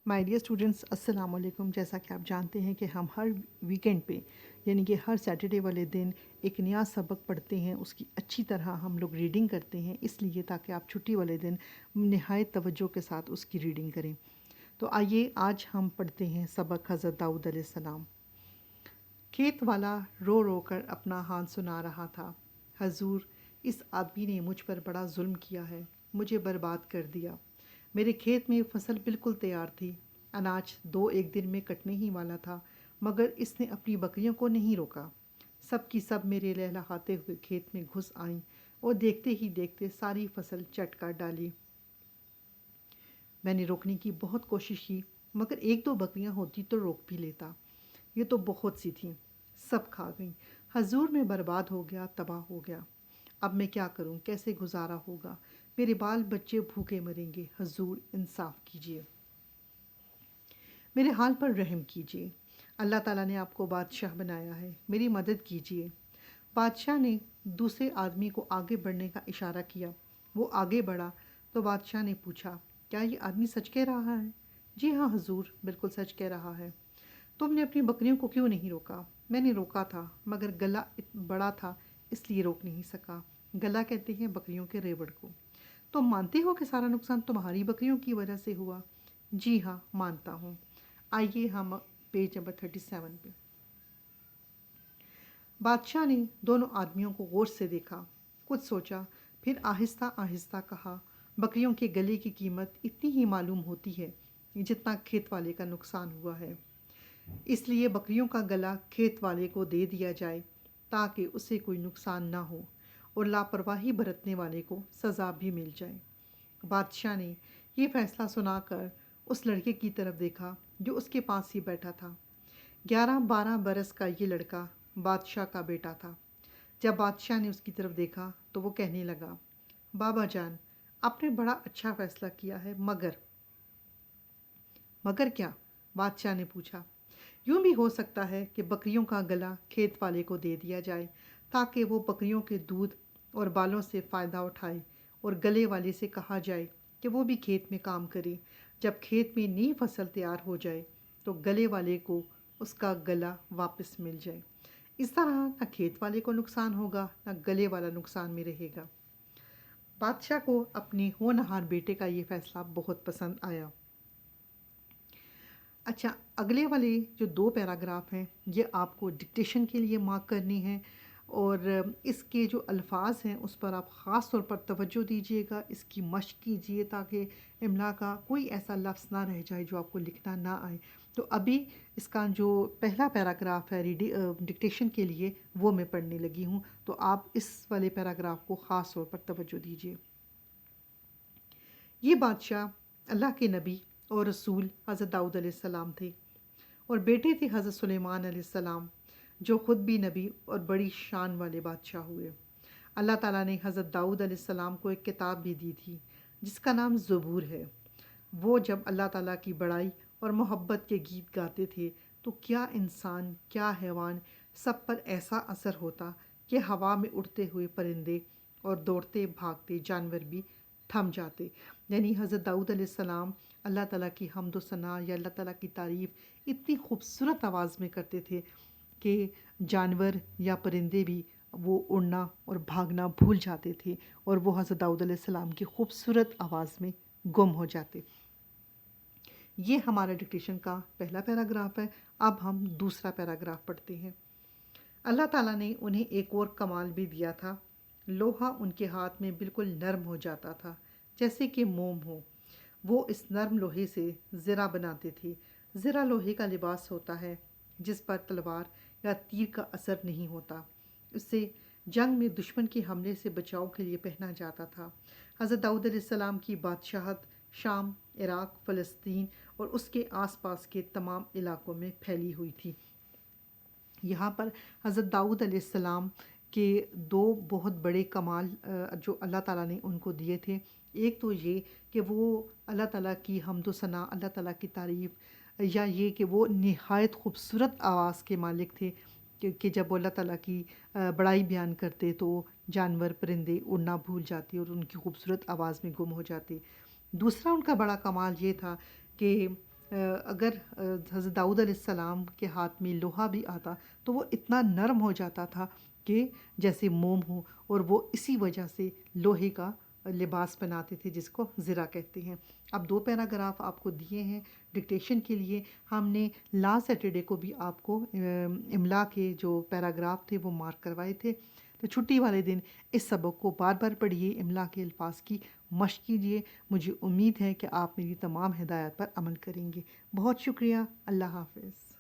My dear students, السلام علیکم۔ جیسا کہ آپ جانتے ہیں کہ ہم ہر ویکینڈ پہ یعنی کہ ہر سیٹرڈے والے دن ایک نیا سبق پڑھتے ہیں، اس کی اچھی طرح ہم لوگ ریڈنگ کرتے ہیں، اس لیے تاکہ آپ چھٹی والے دن نہایت توجہ کے ساتھ اس کی ریڈنگ کریں۔ تو آئیے آج ہم پڑھتے ہیں سبق حضرت داؤد علیہ السلام۔ کھیت والا رو رو کر اپنا حال سنا رہا تھا۔ حضور، اس آدمی نے مجھ پر بڑا ظلم کیا ہے، مجھے برباد کر دیا۔ میرے کھیت میں فصل بالکل تیار تھی، اناج 2 دن میں کٹنے ہی والا تھا، مگر اس نے اپنی بکریوں کو نہیں روکا۔ سب کی سب میرے لہلہاتے ہوئے کھیت میں گھس آئیں اور دیکھتے ہی دیکھتے ساری فصل چٹ کر ڈالی۔ میں نے روکنے کی بہت کوشش کی، مگر 1-2 بکریاں ہوتی تو روک بھی لیتا، یہ تو بہت سی تھیں، سب کھا گئیں۔ حضور، میں برباد ہو گیا، تباہ ہو گیا۔ اب میں کیا کروں، کیسے گزارا ہوگا؟ میرے بال بچے بھوکے مریں گے۔ حضور، انصاف کیجیے، میرے حال پر رحم کیجیے۔ اللہ تعالیٰ نے آپ کو بادشاہ بنایا ہے، میری مدد کیجیے۔ بادشاہ نے دوسرے آدمی کو آگے بڑھنے کا اشارہ کیا۔ وہ آگے بڑھا تو بادشاہ نے پوچھا، کیا یہ آدمی سچ کہہ رہا ہے؟ جی ہاں حضور، بالکل سچ کہہ رہا ہے۔ تم نے اپنی بکریوں کو کیوں نہیں روکا؟ میں نے روکا تھا، مگر گلا بڑا تھا اس لیے روک نہیں سکا۔ گلا کہتے ہیں بکریوں کے ریوڑ کو۔ تم مانتے ہو کہ سارا نقصان تمہاری بکریوں کی وجہ سے ہوا؟ جی ہاں، مانتا ہوں۔ آئیے ہم پیج نمبر 37 پہ۔ بادشاہ نے دونوں آدمیوں کو غور سے دیکھا، کچھ سوچا، پھر آہستہ آہستہ کہا، بکریوں کے گلے کی قیمت اتنی ہی معلوم ہوتی ہے جتنا کھیت والے کا نقصان ہوا ہے، اس لیے بکریوں کا گلا کھیت والے کو دے دیا جائے تاکہ اسے کوئی نقصان نہ ہو اور لاپرواہی برتنے والے کو سزا بھی مل جائے۔ بادشاہ نے یہ فیصلہ سنا کر اس لڑکے کی طرف دیکھا جو اس کے پاس ہی بیٹھا تھا۔ 11-12 برس کا یہ لڑکا بادشاہ کا بیٹا تھا۔ جب بادشاہ نے اس کی طرف دیکھا تو وہ کہنے لگا، بابا جان، آپ نے بڑا اچھا فیصلہ کیا ہے، مگر کیا؟ بادشاہ نے پوچھا۔ یوں بھی ہو سکتا ہے کہ بکریوں کا گلا کھیت والے کو دے دیا جائے تاکہ وہ بکریوں کے دودھ اور بالوں سے فائدہ اٹھائے، اور گلے والے سے کہا جائے کہ وہ بھی کھیت میں کام کرے۔ جب کھیت میں نئی فصل تیار ہو جائے تو گلے والے کو اس کا گلا واپس مل جائے۔ اس طرح نہ کھیت والے کو نقصان ہوگا، نہ گلے والا نقصان میں رہے گا۔ بادشاہ کو اپنے ہونہار بیٹے کا یہ فیصلہ بہت پسند آیا۔ اچھا، اگلے والے جو 2 پیراگراف ہیں یہ آپ کو ڈکٹیشن کے لیے مارک کرنی ہے، اور اس کے جو الفاظ ہیں اس پر آپ خاص طور پر توجہ دیجیے گا، اس کی مشق کیجیے تاکہ املا کا کوئی ایسا لفظ نہ رہ جائے جو آپ کو لکھنا نہ آئے۔ تو ابھی اس کا جو پہلا پیراگراف ہے ڈکٹیشن کے لیے وہ میں پڑھنے لگی ہوں، تو آپ اس والے پیراگراف کو خاص طور پر توجہ دیجیے۔ یہ بادشاہ اللہ کے نبی اور رسول حضرت داؤد علیہ السلام تھے، اور بیٹے تھے حضرت سلیمان علیہ السلام جو خود بھی نبی اور بڑی شان والے بادشاہ ہوئے۔ اللہ تعالیٰ نے حضرت داؤد علیہ السلام کو ایک کتاب بھی دی تھی جس کا نام زبور ہے۔ وہ جب اللہ تعالیٰ کی بڑائی اور محبت کے گیت گاتے تھے تو کیا انسان، کیا حیوان، سب پر ایسا اثر ہوتا کہ ہوا میں اڑتے ہوئے پرندے اور دوڑتے بھاگتے جانور بھی تھم جاتے۔ یعنی حضرت داؤد علیہ السلام اللہ تعالیٰ کی حمد و ثنا یا اللہ تعالیٰ کی تعریف اتنی خوبصورت آواز میں کرتے تھے کہ جانور یا پرندے بھی وہ اڑنا اور بھاگنا بھول جاتے تھے، اور وہ حضرت داؤد علیہ السلام کی خوبصورت آواز میں گم ہو جاتے۔ یہ ہمارا ڈکٹیشن کا پہلا پیراگراف ہے۔ اب ہم دوسرا پیراگراف پڑھتے ہیں۔ اللہ تعالیٰ نے انہیں ایک اور کمال بھی دیا تھا۔ لوہا ان کے ہاتھ میں بالکل نرم ہو جاتا تھا جیسے کہ موم ہو۔ وہ اس نرم لوہے سے زرہ بناتے تھے۔ زرہ لوہے کا لباس ہوتا ہے جس پر تلوار یا تیر کا اثر نہیں ہوتا۔ اسے جنگ میں دشمن کے حملے سے بچاؤ کے لیے پہنا جاتا تھا۔ حضرت داؤد علیہ السلام کی بادشاہت شام، عراق، فلسطین اور اس کے آس پاس کے تمام علاقوں میں پھیلی ہوئی تھی۔ یہاں پر حضرت داؤد علیہ السلام کے 2 بہت بڑے کمال جو اللہ تعالیٰ نے ان کو دیے تھے، ایک تو یہ کہ وہ اللہ تعالیٰ کی حمد و ثنا، اللہ تعالیٰ کی تعریف، یا یہ کہ وہ نہایت خوبصورت آواز کے مالک تھے کہ جب وہ اللہ تعالیٰ کی بڑائی بیان کرتے تو جانور پرندے اڑنا بھول جاتے اور ان کی خوبصورت آواز میں گم ہو جاتے۔ دوسرا ان کا بڑا کمال یہ تھا کہ اگر حضرت داؤد علیہ السلام کے ہاتھ میں لوہا بھی آتا تو وہ اتنا نرم ہو جاتا تھا کہ جیسے موم ہو، اور وہ اسی وجہ سے لوہے کا لباس بناتے تھے جس کو زرہ کہتے ہیں۔ اب 2 پیراگراف آپ کو دیے ہیں ڈکٹیشن کے لیے۔ ہم نے لاسٹ سیٹرڈے کو بھی آپ کو املا کے جو پیراگراف تھے وہ مارک کروائے تھے، تو چھٹی والے دن اس سبق کو بار بار پڑھیے، املا کے الفاظ کی مشق کیجیے۔ مجھے امید ہے کہ آپ میری تمام ہدایات پر عمل کریں گے۔ بہت شکریہ، اللہ حافظ۔